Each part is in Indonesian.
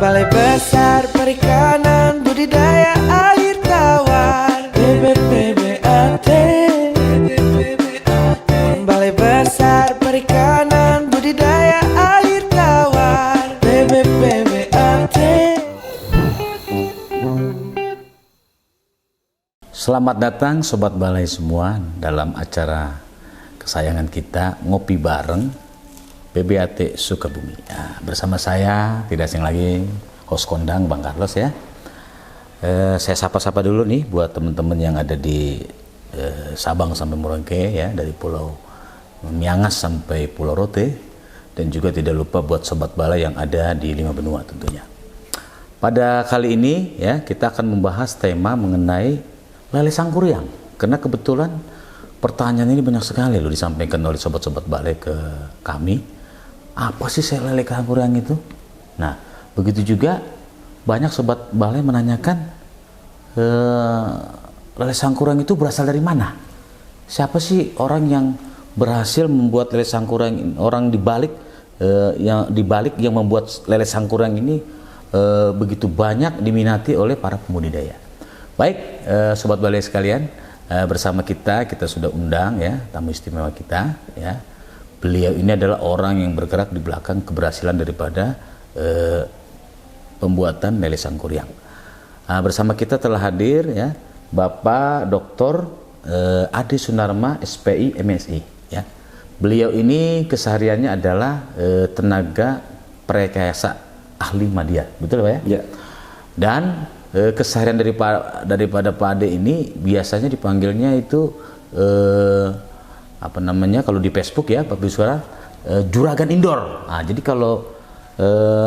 Balai Besar Perikanan Budidaya Air Tawar BBPBAT. Balai Besar Perikanan Budidaya Air Tawar BBPBAT. Selamat datang Sobat Balai semua dalam acara kesayangan kita Ngopi Bareng PBAT Sukabumi. Nah, bersama saya tidak asing lagi host kondang Bang Carlos ya. Saya sapa-sapa dulu nih buat teman-teman yang ada di Sabang sampai Merauke ya, dari Pulau Miangas sampai Pulau Rote, dan juga tidak lupa buat Sobat Balai yang ada di 5 benua tentunya. Pada kali ini ya kita akan membahas tema mengenai lele sangkuriang, karena kebetulan pertanyaan ini banyak sekali loh disampaikan oleh sobat-sobat Balai ke kami. Apa sih lele sangkuriang itu? Nah, begitu juga banyak sobat Balai menanyakan lele sangkuriang itu berasal dari mana? Siapa sih orang yang berhasil membuat lele sangkuriang, orang dibalik yang membuat lele sangkuriang ini begitu banyak diminati oleh para pembudidaya? Baik, sobat Balai sekalian, bersama kita sudah undang ya tamu istimewa kita ya. Beliau ini adalah orang yang bergerak di belakang keberhasilan daripada pembuatan lele sangkuriang. Bersama kita telah hadir ya Bapak Dr. Ade Sunarma SPI MSI ya. Beliau ini kesehariannya adalah tenaga perekayasa ahli media, betul Pak ya? Ya. Dan keseharian daripada Pak Ade ini biasanya dipanggilnya itu kalau di Facebook ya Pak Biswara, juragan indoor. Nah, jadi kalau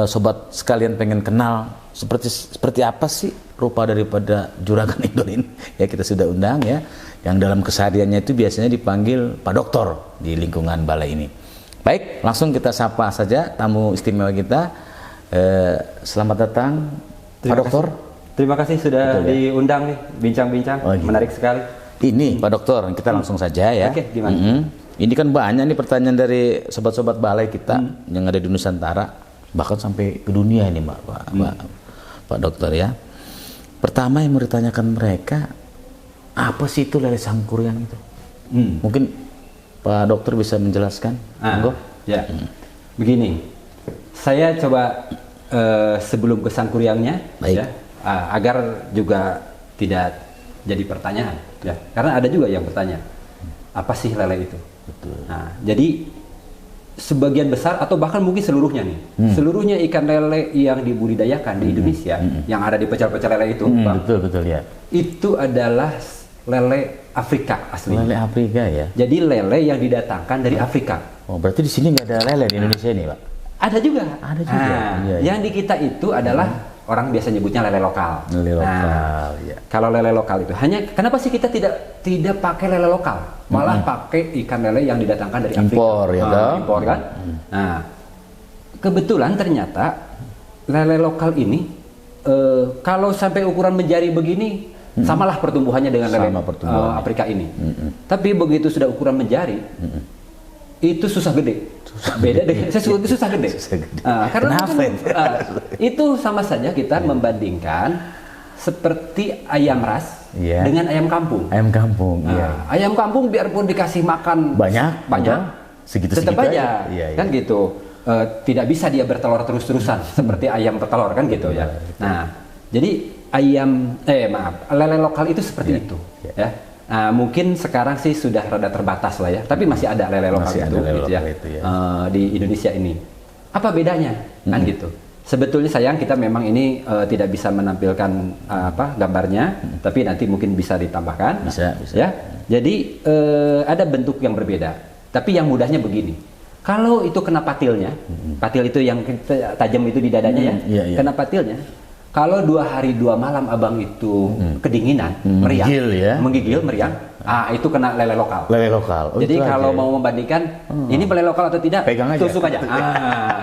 sobat sekalian pengen kenal seperti apa sih rupa daripada juragan indoor ini ya, kita sudah undang ya, yang dalam kesehariannya itu biasanya dipanggil Pak Doktor di lingkungan Balai ini. Baik, langsung kita sapa saja tamu istimewa kita. Selamat datang Pak Doktor. Terima kasih sudah diundang nih, bincang-bincang, menarik sekali. Ini Pak Dokter, kita langsung saja ya. Oke, gimana? Ini kan banyak nih pertanyaan dari sobat-sobat Balai kita yang ada di Nusantara, bahkan sampai ke dunia ini Pak Dokter ya. Pertama yang mau ditanyakan mereka, apa sih itu lele sangkuriang itu? Mungkin Pak Dokter bisa menjelaskan? Ya, begini, saya coba sebelum ke sangkuriangnya ya, agar juga tidak jadi pertanyaan ya, karena ada juga yang bertanya apa sih lele itu. Betul. Nah, jadi sebagian besar atau bahkan mungkin seluruhnya nih, seluruhnya ikan lele yang dibudidayakan di Indonesia yang ada di pecel-pecel lele itu, Bang, betul ya, itu adalah lele Afrika asli. Lele Afrika ya. Jadi lele yang didatangkan dari Afrika. Oh, berarti di sini nggak ada lele di Indonesia ini, Pak? Ada juga. Ada juga. Iya. Yang di kita itu adalah orang biasa nyebutnya lele lokal. Lele lokal, ya. Kalau lele lokal itu hanya, kenapa sih kita tidak pakai lele lokal, malah pakai ikan lele yang didatangkan dari Afrika? Impor ya, impor kan? Nah, kebetulan ternyata lele lokal ini kalau sampai ukuran menjari begini, samalah pertumbuhannya dengan lele Afrika ini. Tapi begitu sudah ukuran menjari, itu susah gede. Beda dengan sesuatu susah gede. Karena itu sama saja kita membandingkan seperti ayam ras dengan ayam kampung. Ayam kampung, Ayam kampung biarpun dikasih makan banyak, tetap aja, kan gitu. Tidak bisa dia bertelur terus-terusan seperti ayam bertelur kan gitu ya. Nah, jadi lele lokal itu seperti itu ya. Nah, mungkin sekarang sih sudah rada terbatas lah ya, tapi masih ada lele lokal di Indonesia ini. Apa bedanya? Kan gitu. Sebetulnya sayang kita memang ini tidak bisa menampilkan gambarnya, tapi nanti mungkin bisa ditambahkan. Bisa. Ya. Jadi ada bentuk yang berbeda. Tapi yang mudahnya begini. Kalau itu kena patilnya, patil itu yang tajam itu di dadanya kena patilnya. Kalau 2 hari 2 malam abang itu kedinginan, meriang, menggigil, meriang, itu kena lele lokal. Lele lokal. Jadi kalau mau membandingkan, ini lele lokal atau tidak, pegang aja. tusuk aja.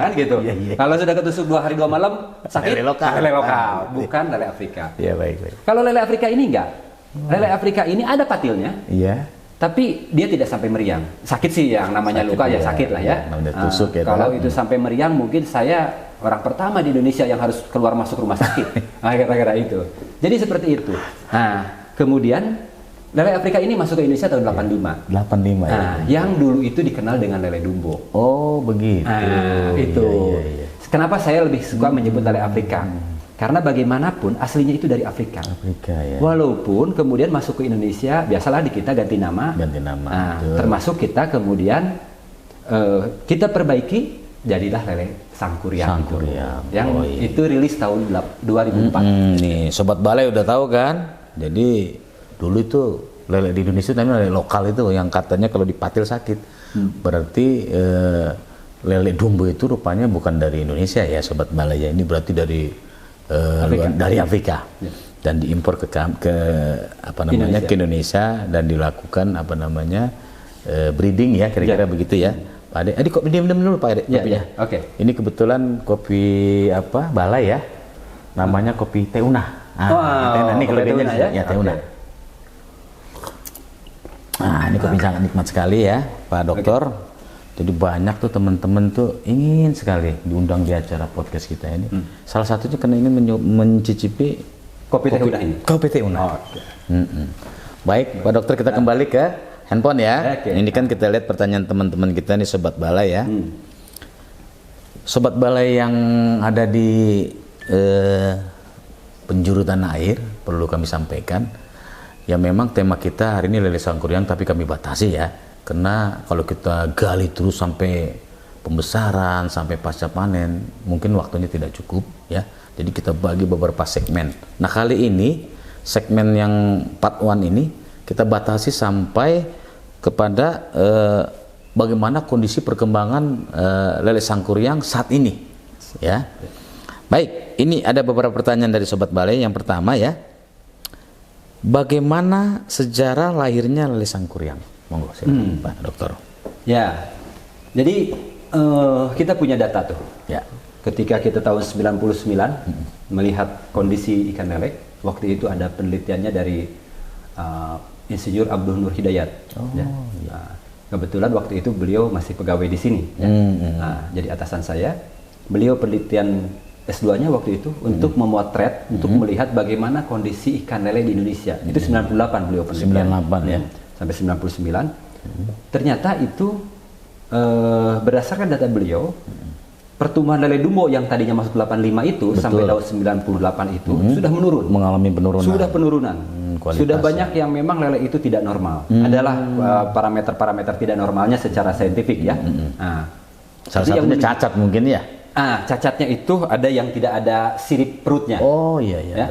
Kan gitu. Kalau sudah ketusuk 2 hari 2 malam, sakit, lele lokal, bukan lele Afrika. Iya, baik. Kalau lele Afrika ini enggak. Lele Afrika ini ada patilnya. Iya. Tapi dia tidak sampai meriang. Sakit sih yang namanya luka ya sakit lah ya. Tusuk ya. Kalau itu sampai meriang mungkin saya orang pertama di Indonesia yang harus keluar masuk rumah sakit. Nah, kira-kira itu. Jadi seperti itu. Nah, kemudian lele Afrika ini masuk ke Indonesia tahun 85. 85 ya. Nah, yang dulu itu dikenal dengan lele Dumbo. Oh, begitu. Nah, itu. Iya. Kenapa saya lebih suka menyebut lele Afrika? Karena bagaimanapun aslinya itu dari Afrika. Afrika ya. Walaupun kemudian masuk ke Indonesia, biasalah di kita ganti nama. Ganti nama. Nah, termasuk kita kemudian kita perbaiki, jadilah lele Sangkuriang. Yang itu rilis tahun 2004. Nih, Sobat Balai udah tahu kan? Jadi dulu itu lele di Indonesia namanya lele lokal itu yang katanya kalau dipatil sakit. Berarti lele Dumbo itu rupanya bukan dari Indonesia ya Sobat Balai ya. Ini berarti dari Afrika. Ya. Dan diimpor ke Indonesia. Ke Indonesia dan dilakukan breeding ya kira-kira begitu ya. Pak Ade, kok diam dulu Pak Ade kopinya. Oke. Ini kebetulan kopi Balai ya. Namanya kopi Teuna. Ini kelebihannya ya Teuna. Okay. Nah, ini kopi sangat nikmat sekali ya, Pak Dokter. Jadi banyak tuh teman-teman tuh ingin sekali diundang di acara podcast kita ini. Salah satunya karena ingin mencicipi kopi Teuna ini. Kopi Teuna. Baik, Pak Dokter, kita kembali ke handphone ya. Ini kan kita lihat pertanyaan teman-teman kita nih Sobat Balai ya. Sobat Balai yang ada di penjuru tanah air, perlu kami sampaikan ya, memang tema kita hari ini lele Sangkuriang, tapi kami batasi ya, karena kalau kita gali terus sampai pembesaran sampai pasca panen mungkin waktunya tidak cukup ya. Jadi kita bagi beberapa segmen. Nah, kali ini segmen yang part 1 ini kita batasi sampai kepada bagaimana kondisi perkembangan lele Sangkuriang saat ini ya. Baik, ini ada beberapa pertanyaan dari Sobat Balai. Yang pertama ya, bagaimana sejarah lahirnya lele Sangkuriang? Monggo silakan Pak Dokter. Ya, jadi kita punya data tuh. Ya. Ketika kita tahun 99 melihat kondisi ikan lele, waktu itu ada penelitiannya dari Insinyur Abdul Nur Hidayat. Ya. Nah, kebetulan waktu itu beliau masih pegawai di sini. Ya. Nah, jadi atasan saya, beliau penelitian S2-nya waktu itu untuk memotret, untuk melihat bagaimana kondisi ikan lele di Indonesia. Itu 98 beliau penelitian. 98 ya. Sampai 99. Ternyata itu berdasarkan data beliau, pertumbuhan lele Dumbo yang tadinya masuk 85 itu sampai tahun 98 itu sudah menurun. Mengalami penurunan. Sudah penurunan. Sudah banyak yang memang lele itu tidak normal. Adalah parameter-parameter tidak normalnya secara saintifik ya. Nah, salah satunya cacat mungkin ya. Cacatnya itu ada yang tidak ada sirip perutnya. Oh iya. Ya.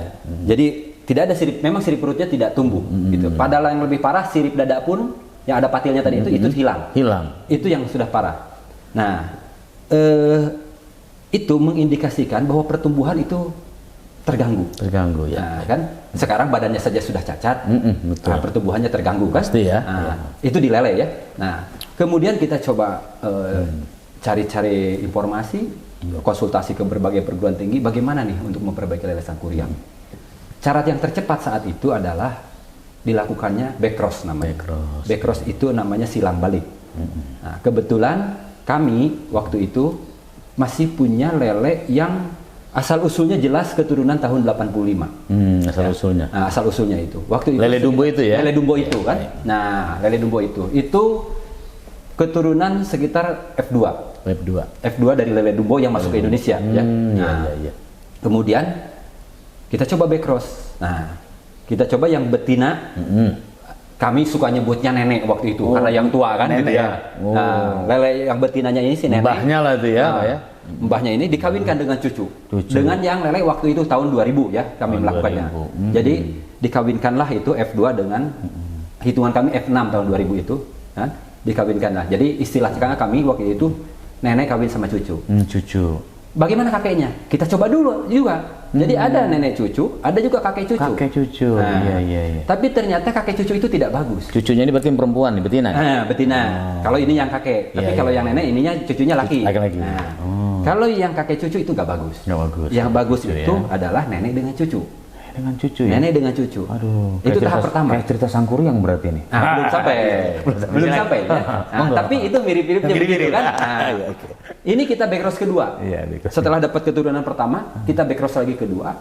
Jadi tidak ada sirip, memang sirip perutnya tidak tumbuh gitu. Padahal yang lebih parah sirip dada pun yang ada patilnya tadi itu hilang. Itu yang sudah parah. Nah, itu mengindikasikan bahwa pertumbuhan itu terganggu ya. Nah, kan sekarang badannya saja sudah cacat, pertumbuhannya terganggu kan? Pasti ya. Itu di lele ya. Nah, kemudian kita coba cari-cari informasi, konsultasi ke berbagai perguruan tinggi, bagaimana nih untuk memperbaiki lele Sangkuriang. Cara yang tercepat saat itu adalah dilakukannya backcross namanya. Backcross itu namanya silang balik. Nah, kebetulan kami waktu itu masih punya lele yang asal usulnya jelas keturunan tahun 85. Usulnya. Nah, asal usulnya itu. Waktu itu lele Dumbo itu ya. Lele Dumbo itu kan. Nah, lele Dumbo itu keturunan sekitar F2 dari lele Dumbo yang masuk ke Indonesia ya. Iya. Kemudian kita coba backcross. Nah, kita coba yang betina. Kami suka nyebutnya nenek waktu itu karena yang tua kan nenek, gitu ya. Nah, lele yang betinanya ini si nenek. Mbahnya lah itu ya, Pak ya. Mbahnya ini dikawinkan dengan cucu. Dengan yang lele waktu itu tahun 2000 ya kami melakukannya. Jadi dikawinkanlah itu F2 dengan hitungan kami F6 tahun 2000 itu kan. Dikawinkanlah. Jadi istilahnya kami waktu itu nenek kawin sama cucu. Bagaimana kakeknya? Kita coba dulu juga. Jadi ada nenek cucu, ada juga kakek cucu. Nah, iya. Tapi ternyata kakek cucu itu tidak bagus. Cucunya ini berarti perempuan nih, betina. Betina. Kalau ini yang kakek. Tapi kalau yang nenek ininya cucunya laki. Laki-laki. Kalau yang kakek cucu itu nggak bagus. Yang bagus itu adalah nenek dengan cucu. Dengan cucu ya? Nenek dengan cucu. Aduh. Itu tahap pertama. Kayak cerita Sangkuriang berarti nih. Belum sampai. belum sampai ya. Tapi itu mirip-miripnya begitu kan. Ini kita backcross kedua. Setelah dapat keturunan pertama, kita backcross lagi kedua.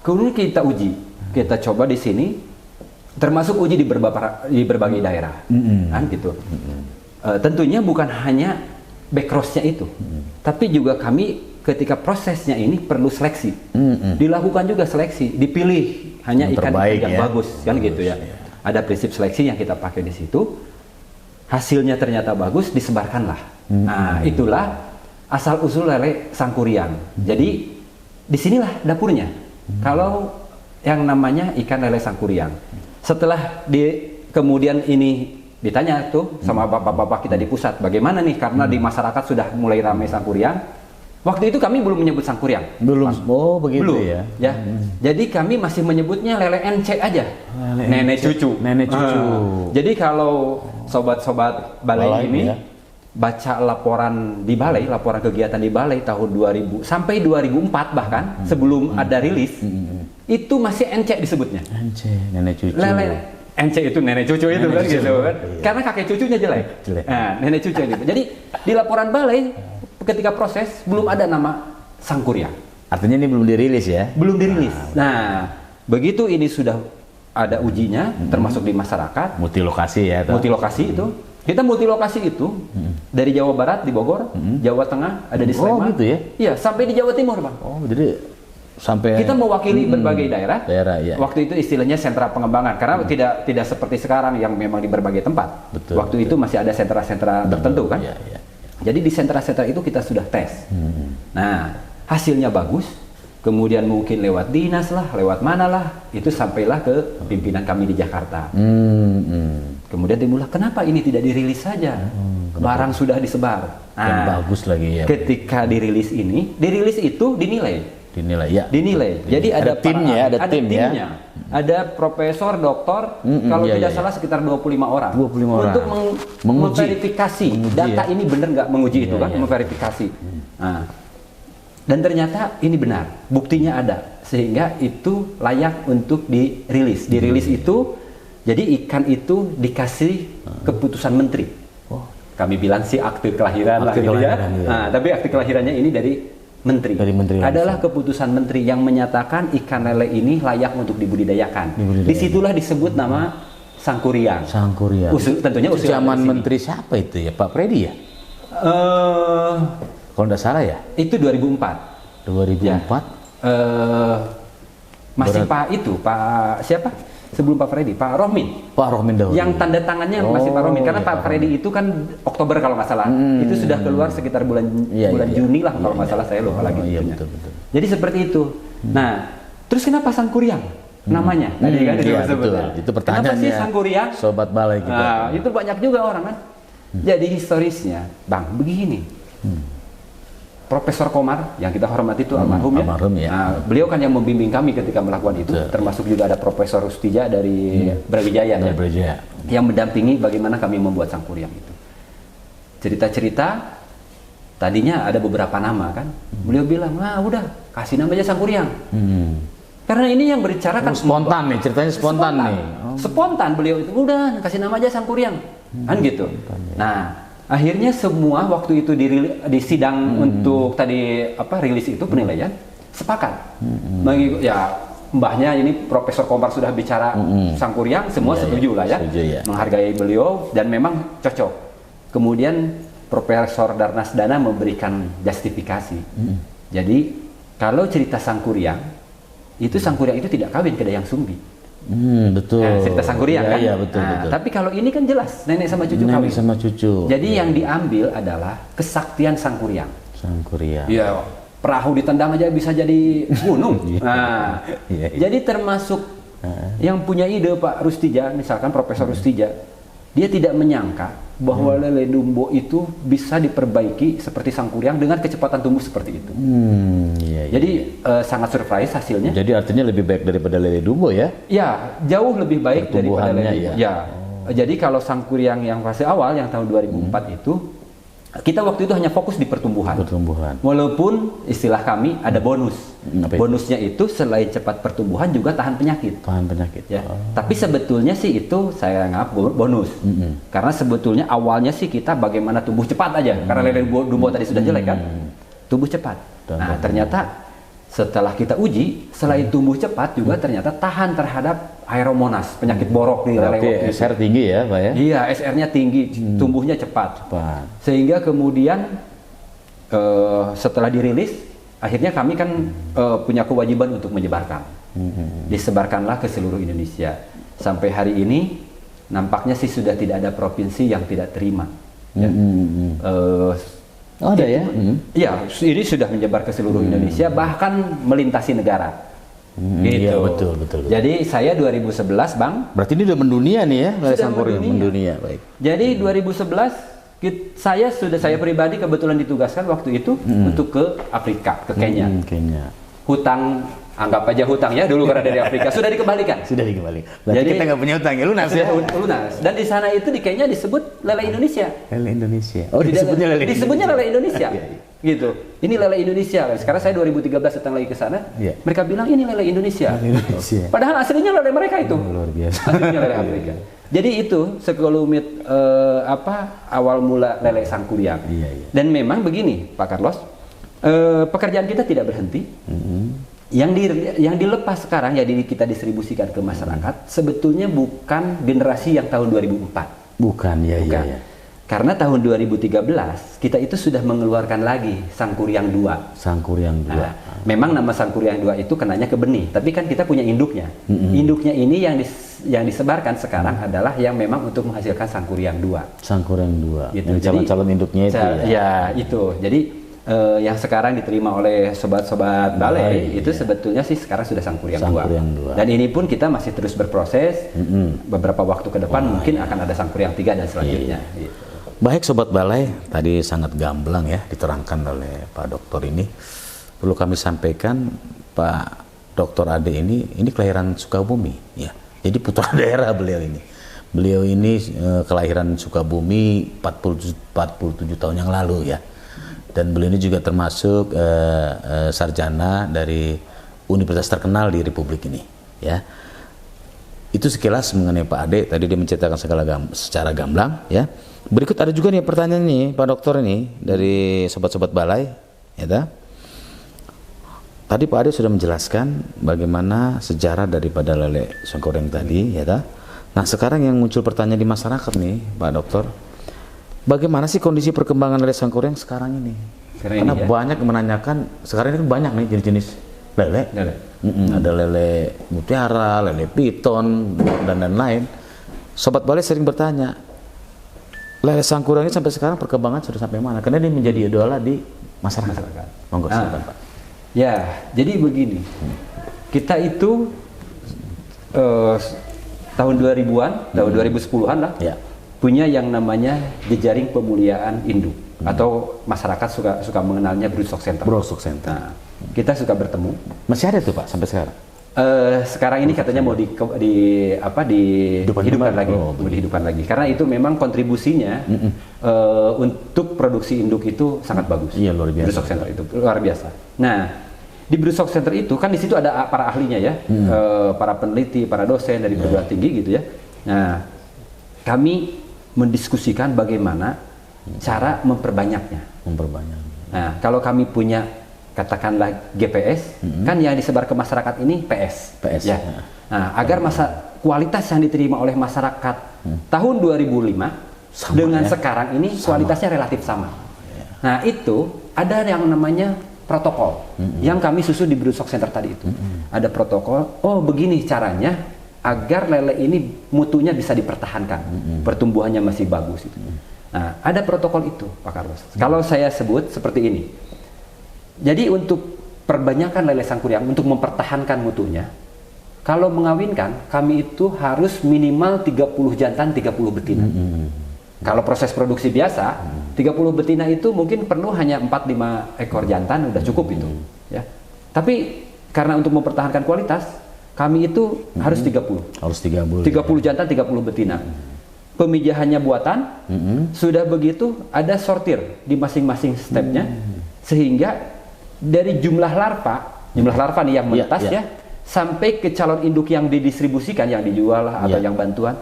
Kemudian kita uji. Kita coba di sini, termasuk uji di berbagai daerah. Kan gitu. Tentunya bukan hanya backcrossnya itu, tapi juga kami ketika prosesnya ini perlu seleksi, dilakukan juga seleksi, dipilih hanya ikan yang bagus, kan gitu ya. Ada prinsip seleksi yang kita pakai di situ, hasilnya ternyata bagus, disebarkanlah. Nah, itulah asal usul lele Sangkuriang. Jadi disinilah dapurnya. Kalau yang namanya ikan lele Sangkuriang, setelah kemudian ini ditanya tuh sama bapak-bapak kita di pusat, bagaimana nih karena di masyarakat sudah mulai ramai Sangkuriang. Waktu itu kami belum menyebut Sangkuriang. Belum. Oh, begitu belum, ya. Jadi kami masih menyebutnya lele NC aja. Nenek cucu. Nenek cucu. Jadi kalau sobat-sobat balai ini baca laporan di balai, laporan kegiatan di balai tahun 2000 sampai 2004 bahkan sebelum ada rilis, itu masih NC disebutnya. NC, nenek cucu. Lele NC itu nenek cucu itu kan gitu kan. Karena kakek cucunya jelek. Nah, nenek cucu gitu. Jadi di laporan balai ketika proses belum ada nama Sangkuriang. Artinya ini belum dirilis ya? Belum dirilis. Nah, begitu ini sudah ada ujinya, termasuk di masyarakat. Multilokasi ya? Multilokasi itu. Kita multilokasi itu dari Jawa Barat di Bogor, Jawa Tengah ada di Sleman. Oh gitu ya? Iya, sampai di Jawa Timur bang. Oh jadi sampai kita mewakili berbagai daerah. Ya. Waktu itu istilahnya sentra pengembangan karena tidak seperti sekarang yang memang di berbagai tempat. Waktu itu masih ada sentra-sentra tertentu kan. Jadi di sentra-sentra itu kita sudah tes. Nah, hasilnya bagus. Kemudian mungkin lewat dinas lah, lewat mana lah, itu sampailah ke pimpinan kami di Jakarta. Kemudian timbullah, kenapa ini tidak dirilis saja? Barang sudah disebar. Nah, bagus lagi ya. Ketika dirilis itu dinilai. Dinilai. Jadi ada timnya, ada timnya. Ada profesor, doktor, kalau tidak salah sekitar 25 orang. 25 orang. Untuk memverifikasi data ini benar nggak, menguji itu kan, memverifikasi. Nah, dan ternyata ini benar, buktinya ada, sehingga itu layak untuk dirilis. Dirilis itu, jadi ikan itu dikasih keputusan menteri. Kami bilang sih akte kelahiran lah gitu ya. Nah, tapi akte kelahirannya ini dari menteri. Adalah keputusan menteri yang menyatakan ikan lele ini layak untuk dibudidayakan. Disitulah disebut nama Sangkuriang. Tentunya usul zaman menteri siapa itu ya? Pak Freddy ya? Kalau tidak salah ya? Itu 2004. 2004? Ya. Masih Pak siapa? Sebelum Pak Freddy, Pak Rohmin. Pak Rohmin dahulu. Yang tanda tangannya masih Pak Rohmin, karena Pak Freddy itu kan Oktober kalau nggak salah. Itu sudah keluar sekitar bulan Juni lah kalau nggak salah, saya lupa lagi. Betul. Jadi seperti itu. Nah, terus kenapa Sangkuriang namanya? Tadi kan itu pertanyaannya. Kenapa sih Sangkuriang? Sobat balai kita. Nah, itu banyak juga orang kan. Jadi historisnya, Bang, begini. Profesor Komar yang kita hormati itu almarhum ya. Nah, beliau kan yang membimbing kami ketika melakukan itu, termasuk juga ada Profesor Rustija dari Brawijaya yang mendampingi bagaimana kami membuat Sangkuriang itu. Cerita-cerita tadinya ada beberapa nama kan. Beliau bilang, udah kasih nama aja Sangkuriang. Karena ini yang berbicara kan spontan nih, ceritanya spontan nih. Spontan beliau itu, udah kasih nama aja Sangkuriang. Kan gitu. Nah, akhirnya semua waktu itu di sidang untuk tadi rilis itu penilaian sepakat. Ya mbahnya ini Profesor Komar sudah bicara Sangkuriang, semua setuju lah ya. Menghargai beliau dan memang cocok. Kemudian Profesor Darnas Dana memberikan justifikasi. Jadi kalau cerita Sangkuriang itu tidak kawin ke Dayang Sumbi. Betul. Nah, cerita Sangkuriang kan? Iya, betul. Tapi kalau ini kan jelas nenek sama cucu kawin. Sama cucu. Jadi yang diambil adalah kesaktian Sangkuriang. Iya, perahu ditendang aja bisa jadi gunung. Jadi termasuk yang punya ide Pak Rustija, misalkan Profesor Rustija, dia tidak menyangka bahwa lele Dumbo itu bisa diperbaiki seperti Sangkuriang dengan kecepatan tumbuh seperti itu. Jadi sangat surprise hasilnya. Jadi artinya lebih baik daripada lele Dumbo ya? Ya, jauh lebih baik daripada lele Dumbo. Jadi kalau Sangkuriang yang fase awal yang tahun 2004 itu kita waktu itu hanya fokus di pertumbuhan. Walaupun istilah kami ada bonus. Bonusnya itu selain cepat pertumbuhan juga tahan penyakit. Ya. Tapi sebetulnya sih itu saya anggap bonus. Karena sebetulnya awalnya sih kita bagaimana tumbuh cepat aja. Karena lele Dumbo tadi sudah jelek kan. Tumbuh cepat. Nah, ternyata setelah kita uji, selain tumbuh cepat juga ternyata tahan terhadap Aeromonas, penyakit borok di lele. SR tinggi ya, Pak ya? Iya, SR-nya tinggi, tumbuhnya cepat. Sehingga kemudian setelah dirilis, akhirnya kami kan punya kewajiban untuk menyebarkan. Disebarkanlah ke seluruh Indonesia. Sampai hari ini nampaknya sih sudah tidak ada provinsi yang tidak terima. Ya. Ada ya? Iya, ini sudah menyebar ke seluruh Indonesia, bahkan melintasi negara. Gitu. Iya, betul. Jadi saya 2011, Bang. Berarti ini udah mendunia nih ya, lele Sangkuriang mendunia. Baik. Jadi 2011 saya pribadi kebetulan ditugaskan waktu itu untuk ke Afrika, ke Kenya. Hutang, anggap aja hutang ya dulu karena dari Afrika sudah dikembalikan. Berarti jadi kita nggak punya hutang ya, lunas ya. Lunas. Dan di sana itu di Kenya disebut lele Indonesia. Oh, disebutnya lele Indonesia. Gitu. Ini lele Indonesia. Sekarang saya 2013 datang lagi ke sana. Mereka bilang ini lele Indonesia. Padahal aslinya lele mereka itu. Luar biasa. Aslinya lele Afrika. Jadi itu sekelumit awal mula lele Sangkuriang. Dan memang begini, Pak Carlos, pekerjaan kita tidak berhenti. Yang dilepas sekarang, jadi kita distribusikan ke masyarakat, sebetulnya bukan generasi yang tahun 2004. Bukan. Karena tahun 2013 kita itu sudah mengeluarkan lagi Sangkuriang 2. Nah, memang nama Sangkuriang 2 itu kenanya ke benih, tapi kan kita punya induknya. Induknya ini yang disebarkan sekarang adalah yang memang untuk menghasilkan Sangkuriang 2. Gitu. Yang calon-calon induknya itu ya. Ya, itu. Jadi yang sekarang diterima oleh sobat-sobat balai itu sebetulnya sih sekarang sudah Sangkuriang 2. Dan ini pun kita masih terus berproses. Beberapa waktu ke depan mungkin akan ada Sangkuriang 3 dan selanjutnya. Gitu. Baik Sobat Balai, tadi sangat gamblang ya diterangkan oleh Pak Dokter ini. Perlu kami sampaikan, Pak Dokter Ade ini kelahiran Sukabumi ya. Jadi putra daerah beliau ini. Beliau ini kelahiran Sukabumi 47 tahun yang lalu ya. Dan beliau ini juga termasuk sarjana dari universitas terkenal di Republik ini ya. Itu sekilas mengenai Pak Ade, tadi dia menceritakan secara gamblang ya. Berikut ada juga nih pertanyaan nih Pak Dokter ini dari sobat-sobat Balai ya. Tadi Pak Ade sudah menjelaskan bagaimana sejarah daripada lele Sangkuriang tadi ya. Nah, sekarang yang muncul pertanyaan di masyarakat nih Pak Dokter, bagaimana sih kondisi perkembangan lele Sangkuriang sekarang ini? Karena banyak yang menanyakan, sekarang ini kan banyak nih jenis-jenis lele. Ada lele mutiara, lele piton, dan lain-lain. Sobat Balai sering bertanya, lele Sangkuriang ini sampai sekarang perkembangan sudah sampai mana? Karena ini menjadi idola di masyarakat. Monggo silakan Pak. Ya, jadi begini. Kita itu tahun 2000-an, tahun 2010-an lah. Punya yang namanya jejaring pemuliaan induk atau masyarakat suka mengenalnya Broodstock Center. Nah, kita suka bertemu. Masih ada tuh Pak sampai sekarang? Sekarang ini katanya mau dihidupkan lagi. Karena itu memang kontribusinya untuk produksi induk itu sangat bagus. Iya, luar biasa. Broodstock Center itu luar biasa. Nah, di Broodstock Center itu kan di situ ada para ahlinya ya, para peneliti, para dosen dari perguruan tinggi gitu ya. Nah, kami mendiskusikan bagaimana cara memperbanyaknya. Nah, kalau kami punya katakanlah GPS, kan yang disebar ke masyarakat ini PS ya. Nah, agar kualitas yang diterima oleh masyarakat tahun 2005 dengan sekarang ini kualitasnya relatif sama. Nah, itu ada yang namanya protokol yang kami susun di Broodstock Center tadi itu. Ada protokol, begini caranya agar lele ini mutunya bisa dipertahankan, pertumbuhannya masih bagus itu. Nah, ada protokol itu, Pak Carlos. Kalau saya sebut seperti ini. Jadi untuk perbanyakan lele Sangkuriang, untuk mempertahankan mutunya, kalau mengawinkan, kami itu harus minimal 30 jantan, 30 betina. Kalau proses produksi biasa, 30 betina itu mungkin perlu hanya 4-5 ekor jantan, udah cukup itu. Ya. Tapi karena untuk mempertahankan kualitas, kami itu harus 30. 30 jantan, 30 betina. pemijahannya buatan, sudah begitu ada sortir di masing-masing stepnya, sehingga dari jumlah larva nih yang menetas sampai ke calon induk yang didistribusikan, yang dijual atau yang bantuan,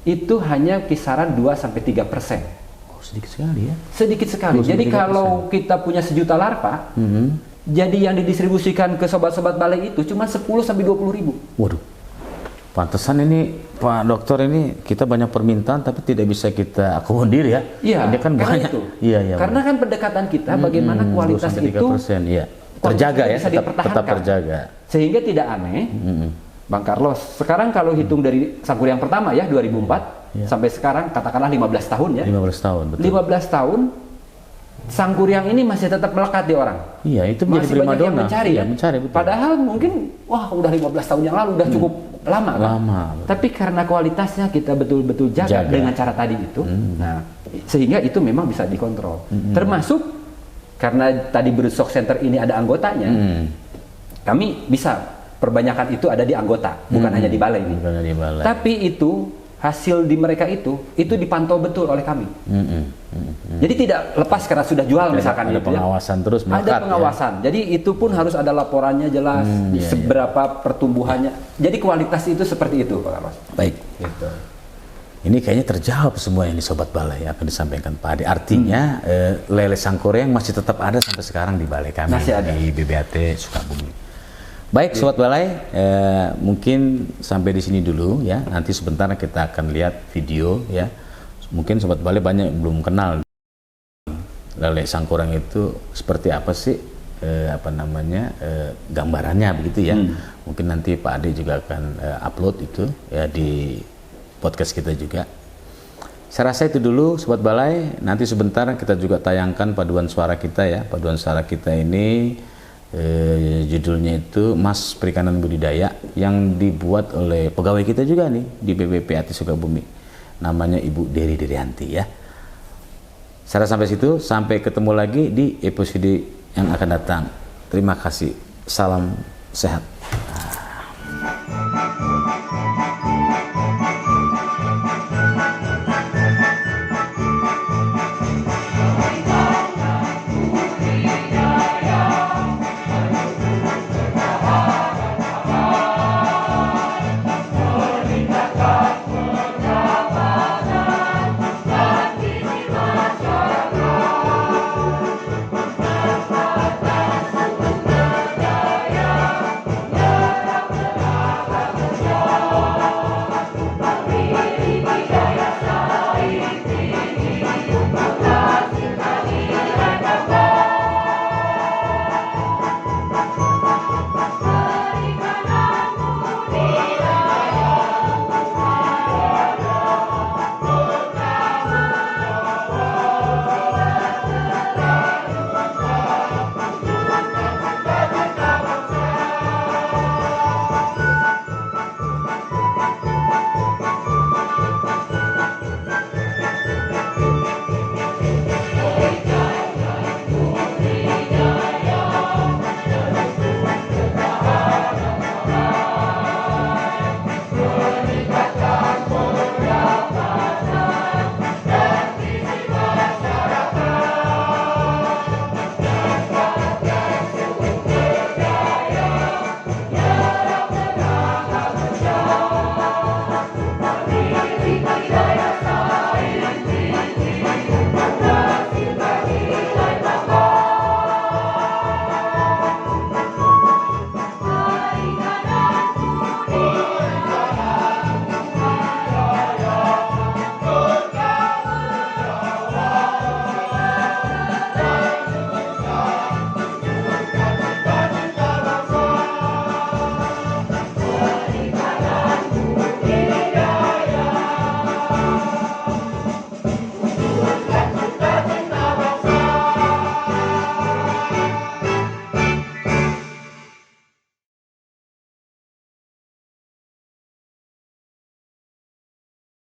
itu hanya kisaran 2-3%. Oh, sedikit sekali ya? Sedikit sekali. Jadi kalau kita punya 1 juta larva, jadi yang didistribusikan ke sobat-sobat balai itu cuma 10-20 ribu. Waduh. Pantesan ini Pak Dokter, ini kita banyak permintaan tapi tidak bisa kita akomodir ya. Iya, ini kan banyak. Itu. Iya, karena kan pendekatan kita bagaimana kualitas itu terjaga ya, bisa tetap terjaga. Sehingga tidak aneh, Bang Carlos, sekarang kalau hitung dari Sangkuriang pertama ya 2004 sampai sekarang katakanlah 15 tahun ya. 15 tahun, betul. 15 tahun Sangkuriang ini masih tetap melekat di orang. Iya, itu menjadi prima dona. Mencari, ya, mencari, betul. Padahal mungkin udah 15 tahun yang lalu udah cukup lama kan? Tapi karena kualitasnya kita betul-betul jaga dengan cara tadi itu, nah sehingga itu memang bisa dikontrol. Termasuk karena tadi Broodstock Center ini ada anggotanya, kami bisa perbanyakan itu ada di anggota, bukan hanya di balai ini. Tapi itu hasil di mereka itu dipantau betul oleh kami. Jadi tidak lepas karena sudah jual misalkan ada gitu pengawasan terus melekat. Ada pengawasan. Ya? Jadi itu pun harus ada laporannya jelas, seberapa pertumbuhannya. Jadi kualitas itu seperti itu, Pak Carlos. Baik. Gitu. Ini kayaknya terjawab semua ini Sobat Balai yang akan disampaikan Pak Ade. Artinya lele Sangkuriang masih tetap ada sampai sekarang di balai kami, di BBAT Sukabumi. Baik Sobat Balai, mungkin sampai di sini dulu ya. Nanti sebentar kita akan lihat video ya. Mungkin Sobat Balai banyak yang belum kenal lele Sangkuriang itu seperti apa sih, gambarannya begitu ya. Mungkin nanti Pak Ade juga akan upload itu ya di podcast kita juga. Saya rasa itu dulu Sobat Balai. Nanti sebentar kita juga tayangkan paduan suara kita ya. Paduan suara kita ini judulnya itu Mas Perikanan Budidaya, yang dibuat oleh pegawai kita juga nih di BPPAT Sukabumi, namanya Ibu Dery Derianti ya. Saya sampai situ, sampai ketemu lagi di episode yang akan datang. Terima kasih, salam sehat.